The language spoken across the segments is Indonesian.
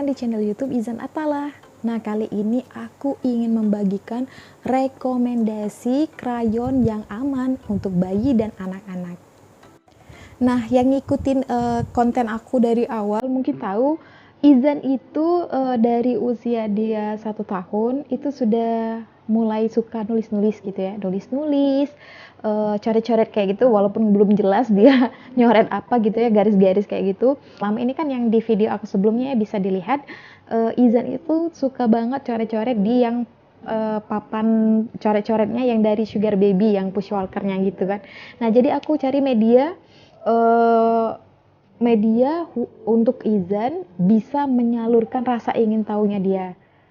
datang di channel YouTube Izan Atala. Nah, kali ini aku ingin membagikan rekomendasi krayon yang aman untuk bayi dan anak-anak. Nah, yang ngikutin konten aku dari awal mungkin tahu Izan itu dari usia dia 1 tahun itu sudah mulai suka nulis-nulis gitu ya, nulis-nulis, coret-coret kayak gitu, walaupun belum jelas dia nyoret apa gitu ya, garis-garis kayak gitu. Selama ini kan yang di video aku sebelumnya ya, bisa dilihat Izan itu suka banget coret-coret di yang papan coret-coretnya yang dari Sugar Baby, yang push walkernya gitu kan. Nah, jadi aku cari media untuk Izan bisa menyalurkan rasa ingin tahunya dia,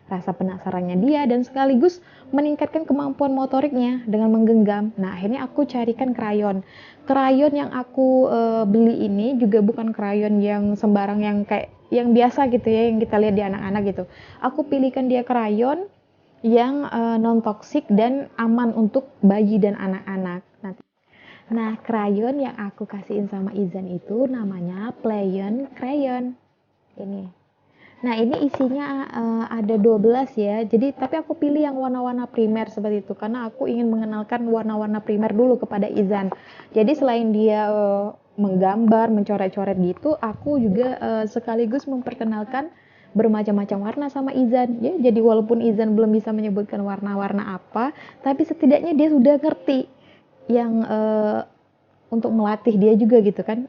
rasa penasarannya dia, dan sekaligus meningkatkan kemampuan motoriknya dengan menggenggam. Nah, akhirnya aku carikan krayon. Krayon yang aku beli ini juga bukan krayon yang sembarang, yang kayak yang biasa gitu ya, yang kita lihat di anak-anak gitu. Aku pilihkan dia krayon yang non toksik dan aman untuk bayi dan anak-anak. Nah, krayon yang aku kasihin sama Izan itu namanya Playon Crayon. Ini. Nah, ini isinya ada 12 ya. Jadi, tapi aku pilih yang warna-warna primer seperti itu karena aku ingin mengenalkan warna-warna primer dulu kepada Izan. Jadi, selain dia menggambar, mencoret-coret gitu, aku juga sekaligus memperkenalkan bermacam-macam warna sama Izan. Ya, jadi walaupun Izan belum bisa menyebutkan warna-warna apa, tapi setidaknya dia sudah ngerti yang untuk melatih dia juga gitu kan,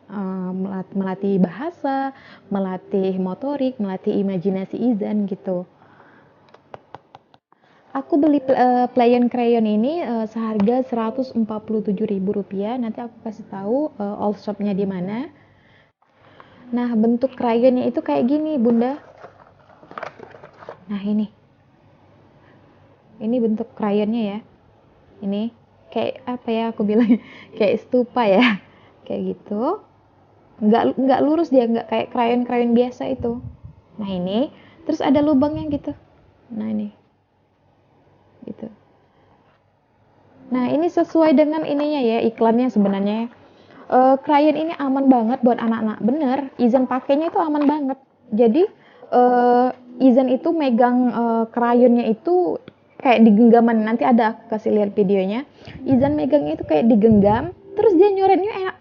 melatih bahasa, melatih motorik, melatih imajinasi Izan gitu. Aku beli Playon Crayon ini seharga Rp147.000. Nanti aku kasih tahu all shopnya di mana. Nah, bentuk crayonnya itu kayak gini, Bunda. Nah, ini bentuk crayonnya ya. Ini kayak apa ya, aku bilang kayak stupa ya, kayak gitu. Nggak lurus dia, nggak kayak krayon biasa itu. Nah, ini terus ada lubangnya gitu. Nah, ini gitu. Nah, ini sesuai dengan ininya ya, iklannya sebenarnya. Krayon ini aman banget buat anak-anak, bener. Izan pakainya itu aman banget. Jadi Izan itu megang krayonnya itu kayak digenggaman. Nanti ada aku kasih lihat videonya. Izan megangnya itu kayak digenggam, terus dia nyoretnya enak,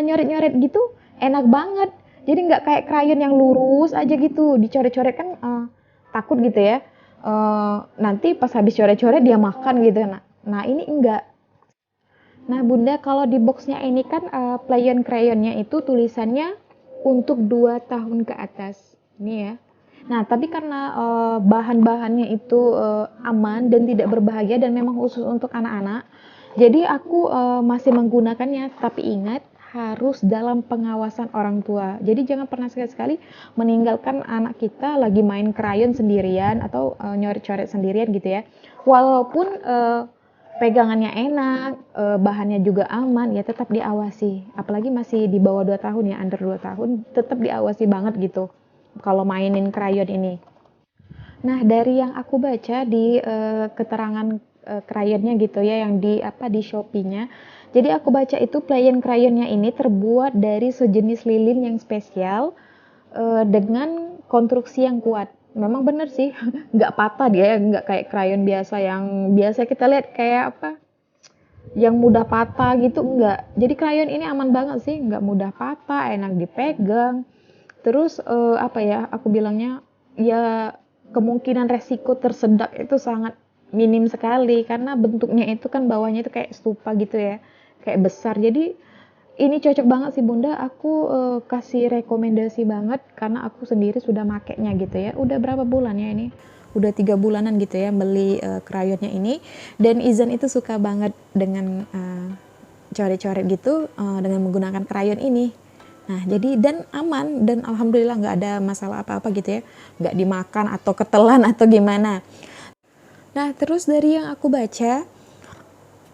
nyoret-nyoret gitu enak banget. Jadi nggak kayak krayon yang lurus aja gitu, dicoret-coret kan takut gitu ya. Nanti pas habis coret-coret dia makan gitu. Nah, ini enggak. Nah, Bunda, kalau di boxnya ini kan Playon crayonnya itu tulisannya untuk 2 tahun ke atas. Ini ya. Nah, tapi karena bahan-bahannya itu aman dan tidak berbahaya dan memang khusus untuk anak-anak, jadi aku masih menggunakannya. Tapi ingat, harus dalam pengawasan orang tua. Jadi jangan pernah sekali-sekali meninggalkan anak kita lagi main krayon sendirian atau nyoret-coret sendirian gitu ya. Walaupun pegangannya enak, bahannya juga aman, ya tetap diawasi. Apalagi masih di bawah 2 tahun ya, under 2 tahun, tetap diawasi banget gitu kalau mainin krayon ini. Nah, dari yang aku baca di keterangan krayonnya gitu ya, yang di Shopee-nya. Jadi aku baca itu Playon crayonnya ini terbuat dari sejenis lilin yang spesial dengan konstruksi yang kuat. Memang bener sih, nggak patah dia, nggak kayak krayon biasa yang biasa kita lihat kayak apa, yang mudah patah gitu, enggak. Jadi krayon ini aman banget sih, nggak mudah patah, enak dipegang. Terus apa ya, aku bilangnya ya, kemungkinan resiko tersedak itu sangat minim sekali karena bentuknya itu kan bawahnya itu kayak stupa gitu ya, kayak besar. Jadi ini cocok banget sih Bunda, aku kasih rekomendasi banget karena aku sendiri sudah makainya gitu ya. Udah berapa bulan ya ini? Udah 3 bulanan gitu ya beli krayonnya ini, dan Izan itu suka banget dengan coret-coret gitu dengan menggunakan krayon ini. Nah, jadi dan aman, dan alhamdulillah nggak ada masalah apa-apa gitu ya, nggak dimakan atau ketelan atau gimana. Nah, terus dari yang aku baca,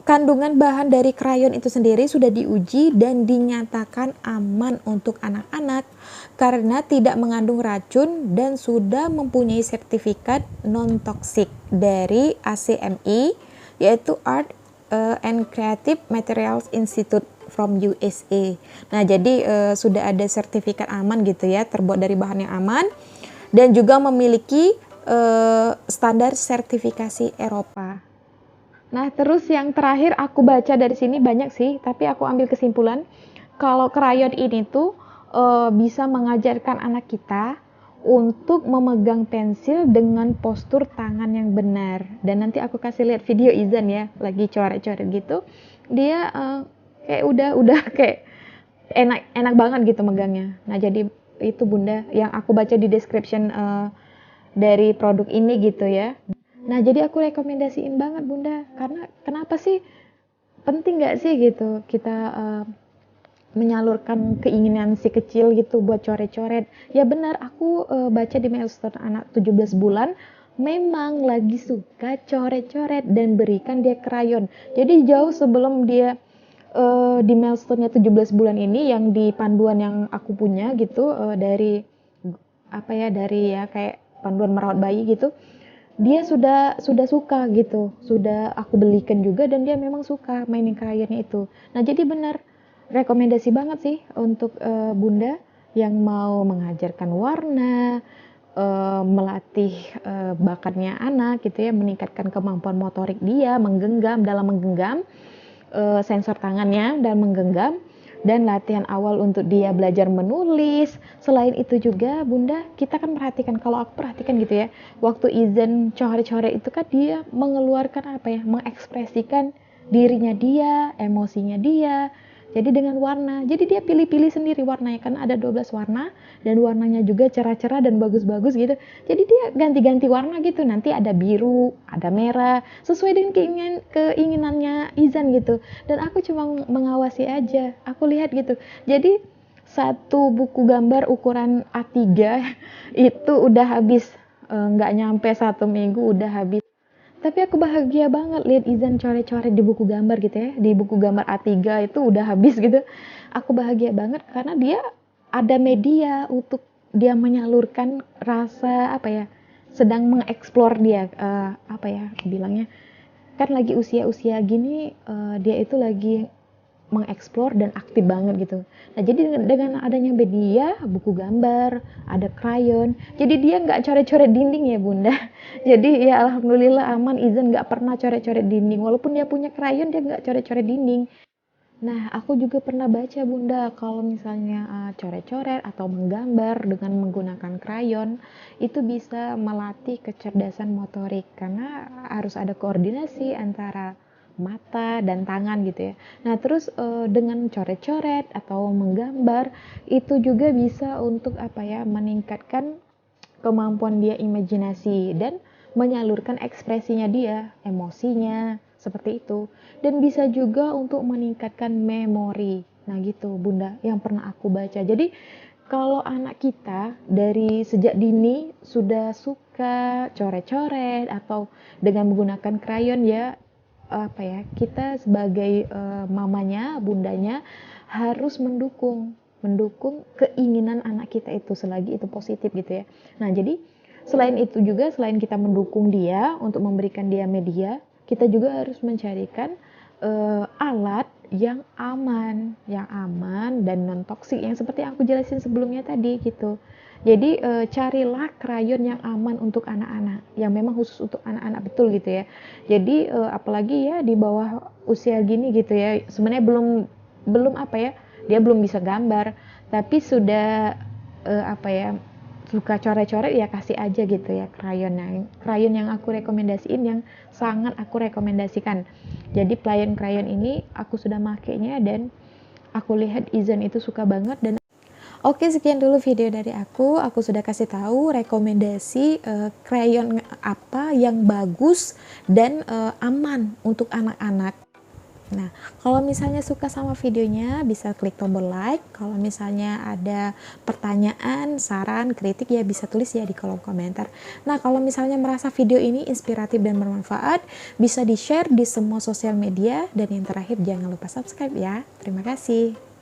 kandungan bahan dari krayon itu sendiri sudah diuji dan dinyatakan aman untuk anak-anak karena tidak mengandung racun dan sudah mempunyai sertifikat non-toksik dari ACMI, yaitu Art and Creative Materials Institute from USA. Nah, jadi sudah ada sertifikat aman gitu ya, terbuat dari bahan yang aman dan juga memiliki standar sertifikasi Eropa. Nah, terus yang terakhir aku baca dari sini banyak sih, tapi aku ambil kesimpulan kalau krayon ini tuh bisa mengajarkan anak kita untuk memegang pensil dengan postur tangan yang benar. Dan nanti aku kasih lihat video Izan ya, lagi coret-coret gitu. Dia kayak udah kayak enak banget gitu megangnya. Nah, jadi itu Bunda yang aku baca di description dari produk ini gitu ya. Nah, jadi aku rekomendasiin banget Bunda, karena kenapa sih penting nggak sih gitu kita menyalurkan keinginan si kecil gitu buat coret-coret. Ya benar, aku baca di milestone anak 17 bulan memang lagi suka coret-coret dan berikan dia krayon. Jadi jauh sebelum dia di milestone-nya 17 bulan ini yang di panduan yang aku punya gitu dari apa ya, dari ya kayak panduan merawat bayi gitu. Dia sudah suka gitu, sudah aku belikan juga dan dia memang suka mainin krayonnya itu. Nah, jadi benar rekomendasi banget sih untuk Bunda yang mau mengajarkan warna, melatih bakatnya anak gitu ya, meningkatkan kemampuan motorik dia, dalam menggenggam sensor tangannya dan menggenggam, dan latihan awal untuk dia belajar menulis. Selain itu juga Bunda, kita kan perhatikan, kalau aku perhatikan gitu ya, waktu Izan coret-coret itu kan dia mengeluarkan apa ya, mengekspresikan dirinya dia, emosinya dia. Jadi dengan warna, jadi dia pilih-pilih sendiri warnanya, kan ada 12 warna dan warnanya juga cerah-cerah dan bagus-bagus gitu. Jadi dia ganti-ganti warna gitu, nanti ada biru, ada merah, sesuai dengan keinginannya Izan gitu. Dan aku cuma mengawasi aja, aku lihat gitu. Jadi satu buku gambar ukuran A3 itu udah habis, nggak nyampe 1 minggu udah habis. Tapi aku bahagia banget lihat Izan coret-coret di buku gambar gitu ya. Di buku gambar A3 itu udah habis gitu. Aku bahagia banget karena dia ada media untuk dia menyalurkan rasa apa ya, sedang mengeksplor dia apa ya bilangnya. Kan lagi usia-usia gini dia itu lagi mengeksplor dan aktif banget gitu. Nah, jadi dengan adanya media, buku gambar, ada krayon, jadi dia nggak coret-coret dinding ya Bunda. Jadi ya alhamdulillah aman, Izan nggak pernah coret-coret dinding. Walaupun dia punya krayon, dia nggak coret-coret dinding. Nah, aku juga pernah baca Bunda, kalau misalnya coret-coret atau menggambar dengan menggunakan krayon, itu bisa melatih kecerdasan motorik karena harus ada koordinasi antara mata dan tangan gitu ya. Nah, terus dengan coret-coret atau menggambar itu juga bisa untuk apa ya, meningkatkan kemampuan dia imajinasi dan menyalurkan ekspresinya dia, emosinya, seperti itu. Dan bisa juga untuk meningkatkan memori. Nah gitu Bunda, yang pernah aku baca. Jadi kalau anak kita dari sejak dini sudah suka coret-coret atau dengan menggunakan krayon ya, apa ya, kita sebagai mamanya, bundanya harus mendukung keinginan anak kita itu selagi itu positif gitu ya. Nah, jadi selain itu juga, selain kita mendukung dia untuk memberikan dia media, kita juga harus mencarikan alat yang aman dan non toksik yang seperti yang aku jelasin sebelumnya tadi gitu. Jadi carilah krayon yang aman untuk anak-anak, yang memang khusus untuk anak-anak betul gitu ya. Jadi apalagi ya di bawah usia gini gitu ya, sebenarnya belum apa ya, dia belum bisa gambar, tapi sudah apa ya, suka coret-coret, ya kasih aja gitu ya krayon yang aku rekomendasiin, yang sangat aku rekomendasikan. Jadi krayon ini aku sudah makainya dan aku lihat Izan itu suka banget. Dan oke, sekian dulu video dari aku sudah kasih tahu rekomendasi krayon apa yang bagus dan aman untuk anak-anak. Nah, kalau misalnya suka sama videonya bisa klik tombol like. Kalau misalnya ada pertanyaan, saran, kritik ya bisa tulis ya di kolom komentar. Nah, kalau misalnya merasa video ini inspiratif dan bermanfaat, bisa di-share di semua sosial media. Dan yang terakhir jangan lupa subscribe ya. Terima kasih.